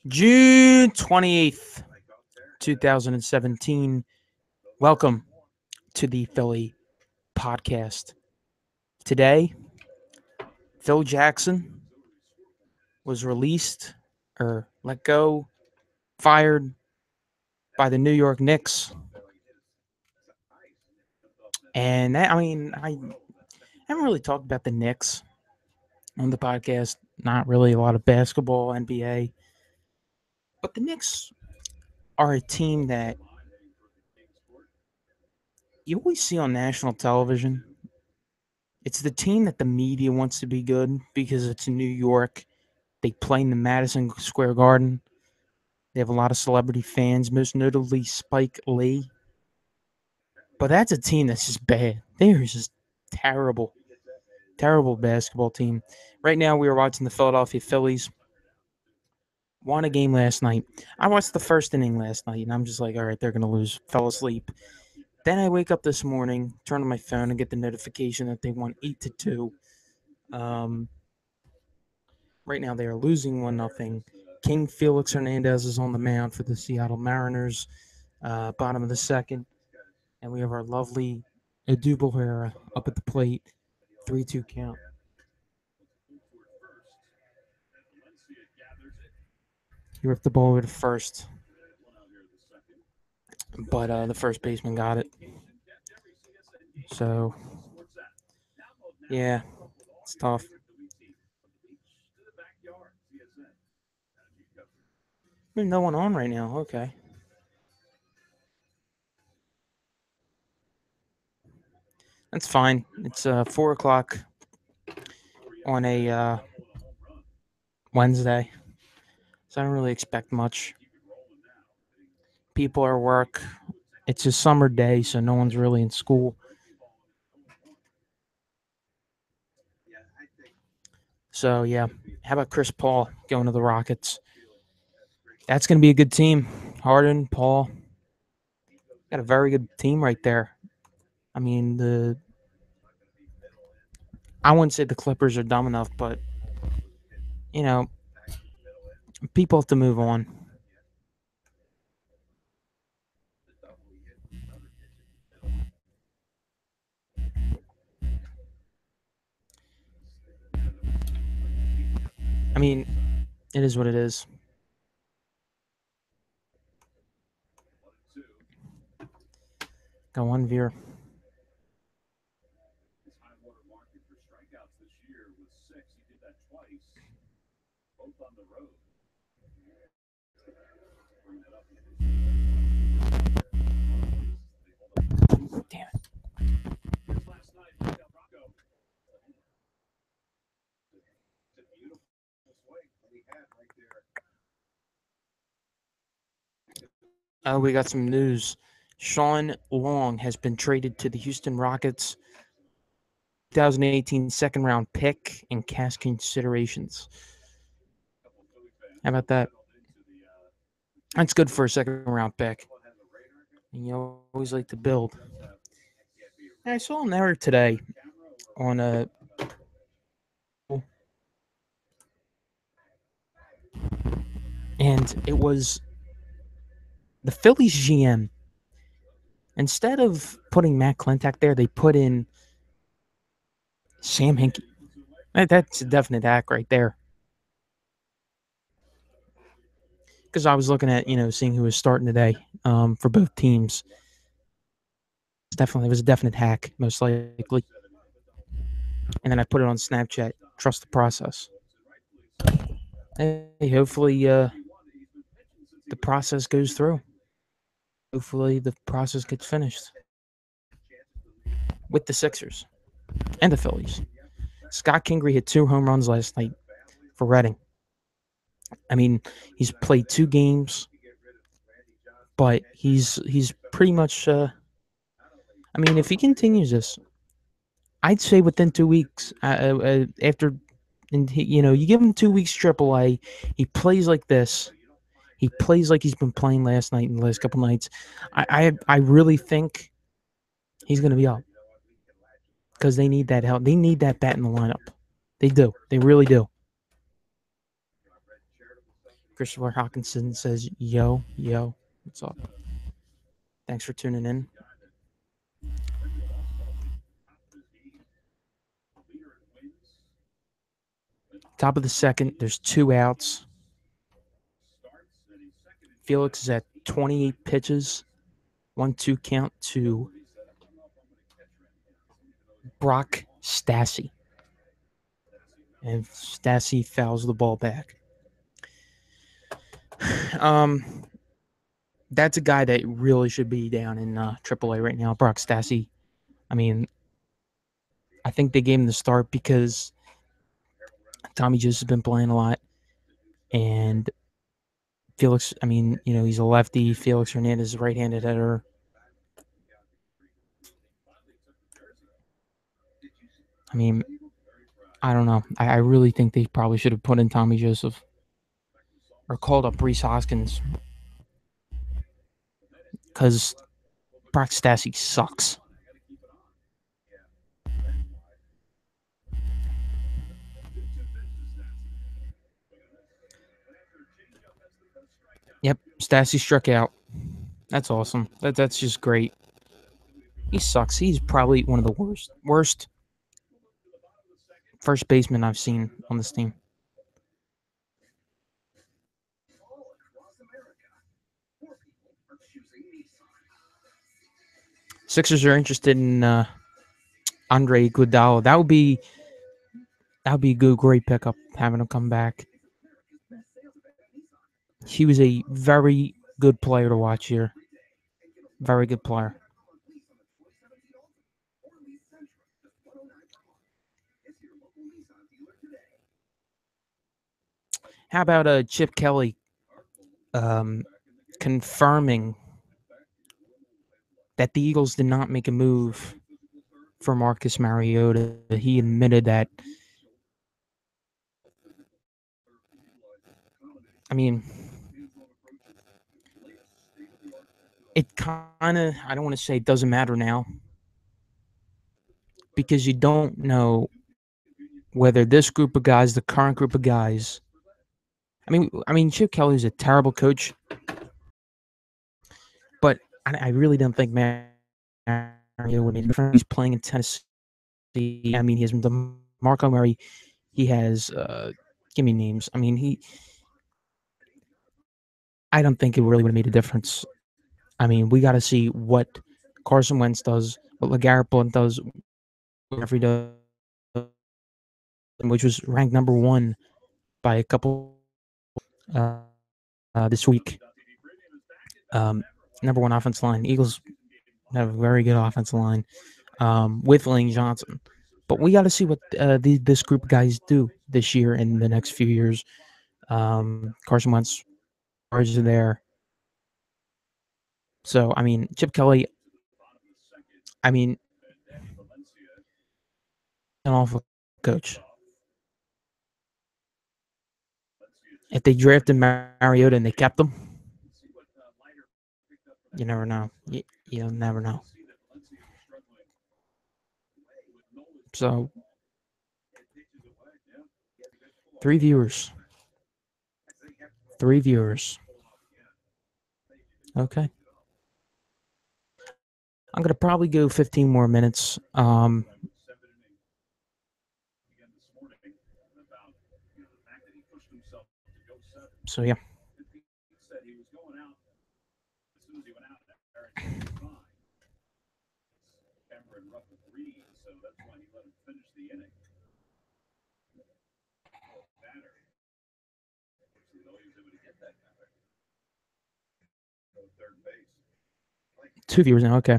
June 28th, 2017. Welcome to the Philly podcast. Today, Phil Jackson was released or let go, fired by the New York Knicks. And I haven't really talked about the Knicks on the podcast. Not really a lot of basketball, NBA. But the Knicks are a team that you always see on national television. It's the team that the media wants to be good because it's in New York. They play in the Madison Square Garden. They have a lot of celebrity fans, most notably Spike Lee. But that's a team that's just bad. They're just terrible, terrible basketball team. Right now, we are watching the Philadelphia Phillies. Won a game last night. I watched the first inning last night, and I'm just like, all right, they're going to lose. Fell asleep. Then I wake up this morning, turn on my phone, and get the notification that they won 8-2. Right now, they are losing 1-0. King Felix Hernandez is on the mound for the Seattle Mariners, bottom of the second. And we have our lovely Odubel Herrera up at the plate, 3-2 count. He ripped the ball over to first, but the first baseman got it. So, yeah, it's tough. There's no one on right now. Okay. That's fine. It's 4 o'clock on a Wednesday, so I don't really expect much. People are at work. It's a summer day, so no one's really in school. So, yeah. How about Chris Paul going to the Rockets? That's going to be a good team. Harden, Paul. Got a very good team right there. I mean, I wouldn't say the Clippers are dumb enough, but, you know, people have to move on. I mean, it is what it is. Got one Veer. Damn it. We got some news. Sean Long has been traded to the Houston Rockets. 2018 second round pick and cash considerations. How about that? That's good for a second round pick. And you always like to build. I saw an error today on and it was the Phillies GM. Instead of putting Matt Klentak there, they put in Sam Hinkie. That's a definite hack right there. Because I was looking at, seeing who was starting today for both teams. It was a definite hack, most likely. And then I put it on Snapchat. Trust the process. Hey, hopefully the process goes through. Hopefully the process gets finished with the Sixers and the Phillies. Scott Kingery hit 2 home runs last night for Reading. I mean, he's played 2 games, but he's pretty much. I mean, if he continues this, I'd say within 2 weeks after, and you give him 2 weeks AAA, he plays like this. He plays like he's been playing last night and the last couple nights. I really think he's going to be up because they need that help. They need that bat in the lineup. They do. They really do. Christopher Hawkinson says, yo, what's up? Thanks for tuning in. Top of the second, there's 2 outs. Felix is at 28 pitches, 1-2 count to Brock Stassi. And Stassi fouls the ball back. That's a guy that really should be down in AAA right now, Brock Stassi. I mean, I think they gave him the start because Tommy Juice has been playing a lot, and Felix, I mean, he's a lefty. Felix Hernandez is a right-handed hitter. I mean, I don't know. I really think they probably should have put in Tommy Joseph or called up Rhys Hoskins because Brock Stassi sucks. Yep, Stassi struck out. That's awesome. That's just great. He sucks. He's probably one of the worst first basemen I've seen on this team. Sixers are interested in Andre Iguodala. That would be a good, great pickup having him come back. He was a very good player to watch here. Very good player. How about Chip Kelly confirming that the Eagles did not make a move for Marcus Mariota? He admitted that. I mean, it kind of, I don't want to say it doesn't matter now because you don't know whether this group of guys, the current group of guys, I mean, Chip Kelly is a terrible coach, but I really don't think Mariota would make a difference. He's playing in Tennessee. I mean, he has DeMarco Murray. He has, give me names. I mean, I don't think it really would have made a difference. I mean, we got to see what Carson Wentz does, what LeGarrette Blount does, Jeffrey does, which was ranked number 1 by a couple this week. Number 1 offensive line. Eagles have a very good offensive line with Lane Johnson. But we got to see what this group of guys do this year and the next few years. Carson Wentz is there. So, I mean, Chip Kelly, I mean, an awful coach. If they drafted Mariota and they kept him, you never know. You'll never know. So, 3 viewers. 3 viewers. Okay. I'm going to probably go 15 more minutes. So, yeah. Two viewers now. Okay.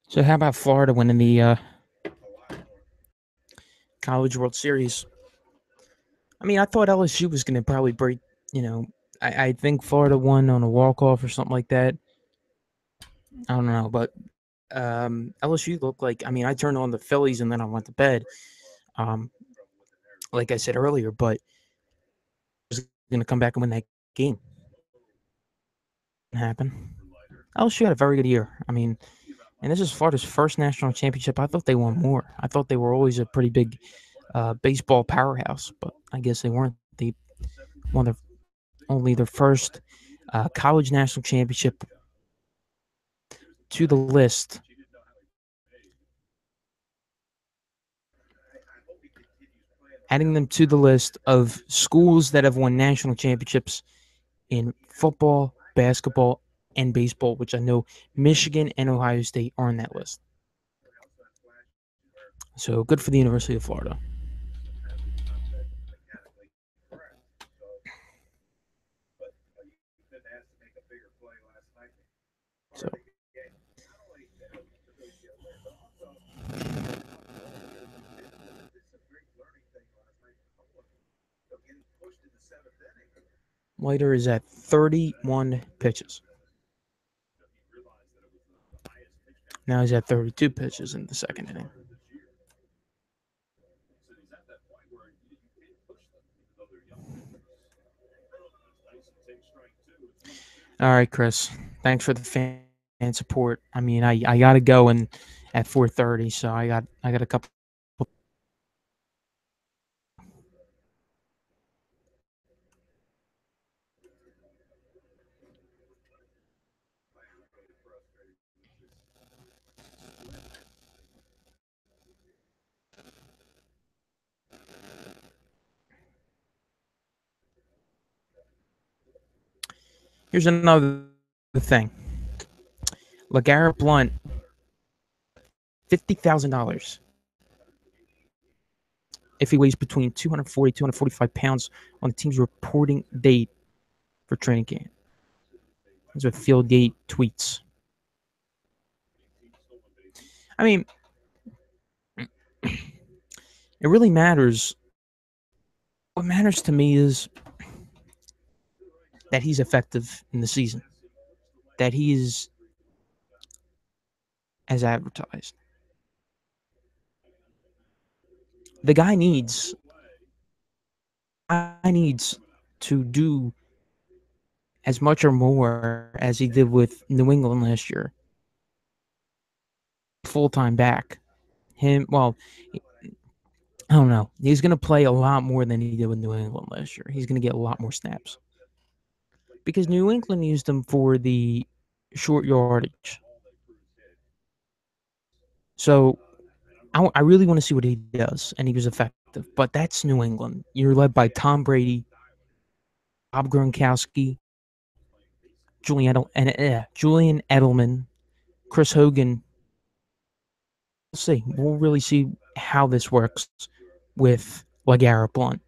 So how about Florida winning the College World Series? I mean, I thought LSU was going to probably break. I think Florida won on a walk-off or something like that. I don't know, but LSU looked like. I mean, I turned on the Phillies and then I went to bed. Like I said earlier, but was going to come back and win that game. Didn't happen. LSU had a very good year. I mean, and this is Florida's first national championship. I thought they won more. I thought they were always a pretty big baseball powerhouse, but I guess they weren't. They won only their first college national championship to the list. Adding them to the list of schools that have won national championships in football, basketball, and baseball, which I know Michigan and Ohio State are on that list. So good for the University of Florida. So Leiter is at 31 pitches. Now he's at 32 pitches in the second inning. All right, Chris. Thanks for the fan support. I mean, I got to go and at 4:30, so I got a couple. Here's another thing. LeGarrette Blount, $50,000 if he weighs between 240 245 pounds on the team's reporting date for training camp. Those are Fieldgate tweets. I mean, it really matters. What matters to me is that he's effective in the season, that he is as advertised. The guy needs to do as much or more as he did with New England last year. Full-time back. I don't know. He's going to play a lot more than he did with New England last year. He's going to get a lot more snaps. Because New England used him for the short yardage. So I really want to see what he does, and he was effective. But that's New England. You're led by Tom Brady, Bob Gronkowski, Julian Edelman, Chris Hogan. We'll see. We'll really see how this works with LeGarrette Blount.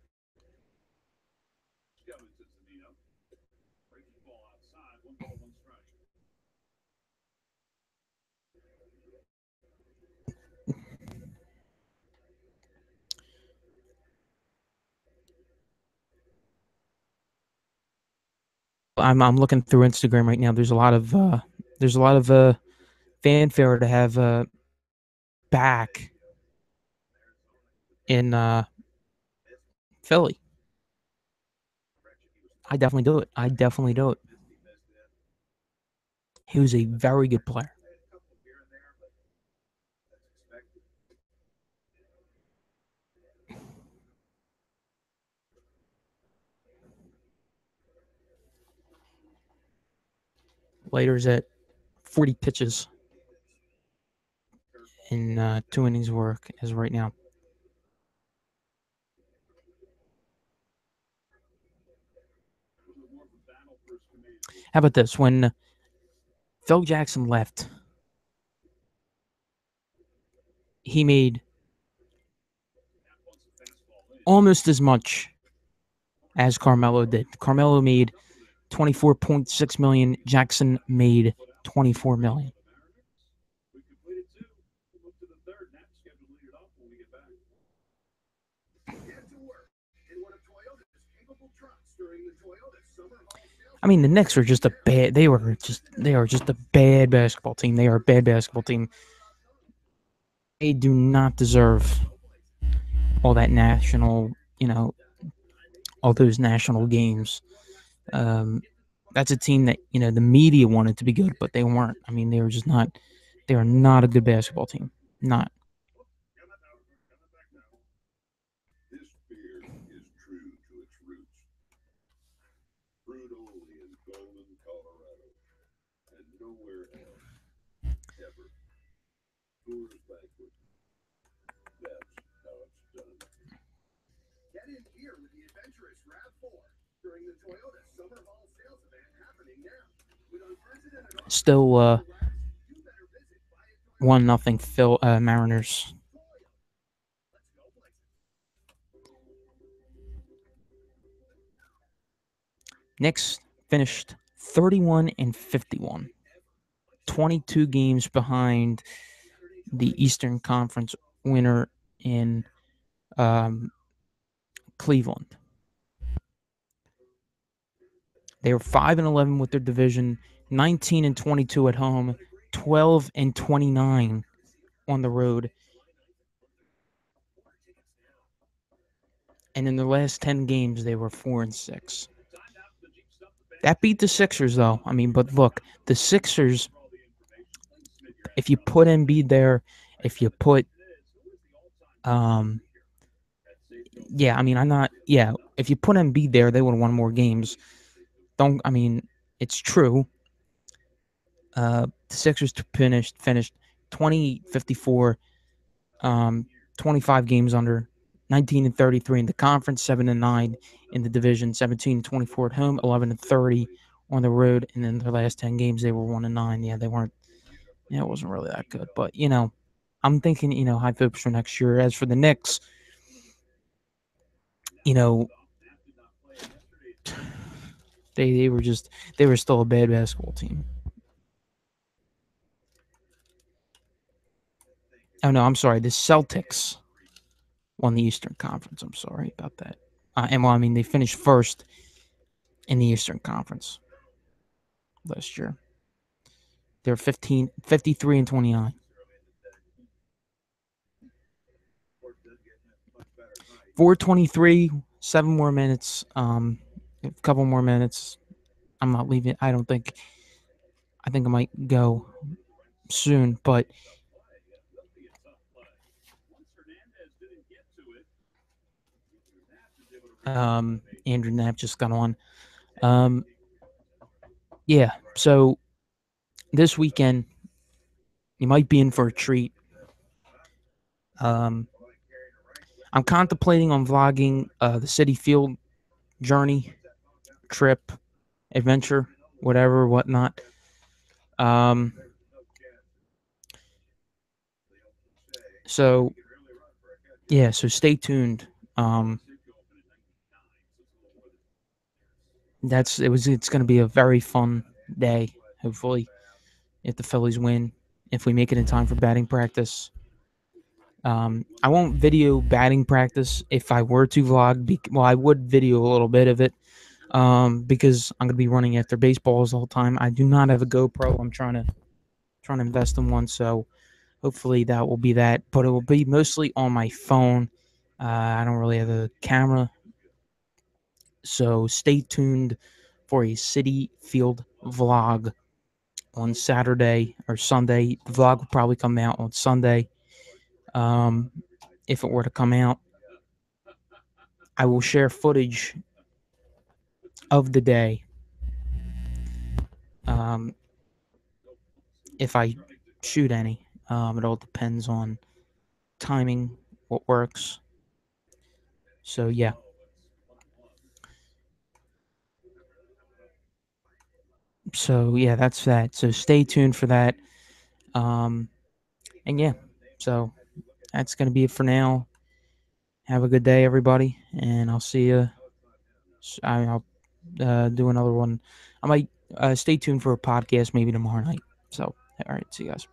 I'm looking through Instagram right now. There's a lot of fanfare to have back in Philly. I definitely do it. He was a very good player. Leiter's at 40 pitches in 2 innings of work as right now. How about this? When Phil Jackson left, he made almost as much as Carmelo did. Carmelo made $24.6 million. Jackson made $24 million. I mean, the Knicks are just a bad. They are just a bad basketball team. They are a bad basketball team. They do not deserve all that national, all those national games. That's a team that the media wanted to be good, but they weren't. I mean, they were just not. They are not a good basketball team. Not. Still 1-0 Phil Mariners. Knicks finished 31-51, 22 games behind the Eastern Conference winner in Cleveland. They were 5-11 with their division, 19-22 at home, 12-29 on the road. And in the last 10 games, they were 4-6. That beat the Sixers, though. I mean, but look, the Sixers, if you put Embiid there, if you put, if you put Embiid there, they would have won more games. It's true. The Sixers finished 20-54, 25 games under, 19-33 in the conference, 7-9 in the division, 17-24 at home, 11-30 on the road, and then their last 10 games they were 1-9. Yeah, they weren't. Yeah, it wasn't really that good, but I'm thinking high hopes for next year. As for the Knicks, they were still a bad basketball team. Oh no, I'm sorry. The Celtics won the Eastern Conference. I'm sorry about that. They finished first in the Eastern Conference last year. They're 53-29. .423, 7 more minutes. A couple more minutes. I'm not leaving. I think I might go soon, but Andrew Knapp just got on. Yeah, so this weekend you might be in for a treat. I'm contemplating on vlogging the Citi Field journey, trip, adventure, whatever, whatnot. So stay tuned. It's going to be a very fun day. Hopefully, if the Phillies win, if we make it in time for batting practice. I won't video batting practice if I were to vlog. I would video a little bit of it because I'm going to be running after baseballs the whole time. I do not have a GoPro. I'm trying to invest in one, so hopefully that will be that. But it will be mostly on my phone. I don't really have a camera, so stay tuned for a Citi Field vlog on Saturday or Sunday. The vlog will probably come out on Sunday. If it were to come out, I will share footage of the day. If I shoot any, it all depends on timing, what works. So yeah. So yeah, that's that. So stay tuned for that. And yeah, so that's gonna be it for now. Have a good day, everybody, and I'll see you. I'll do another one. I might stay tuned for a podcast maybe tomorrow night. So all right, see you guys.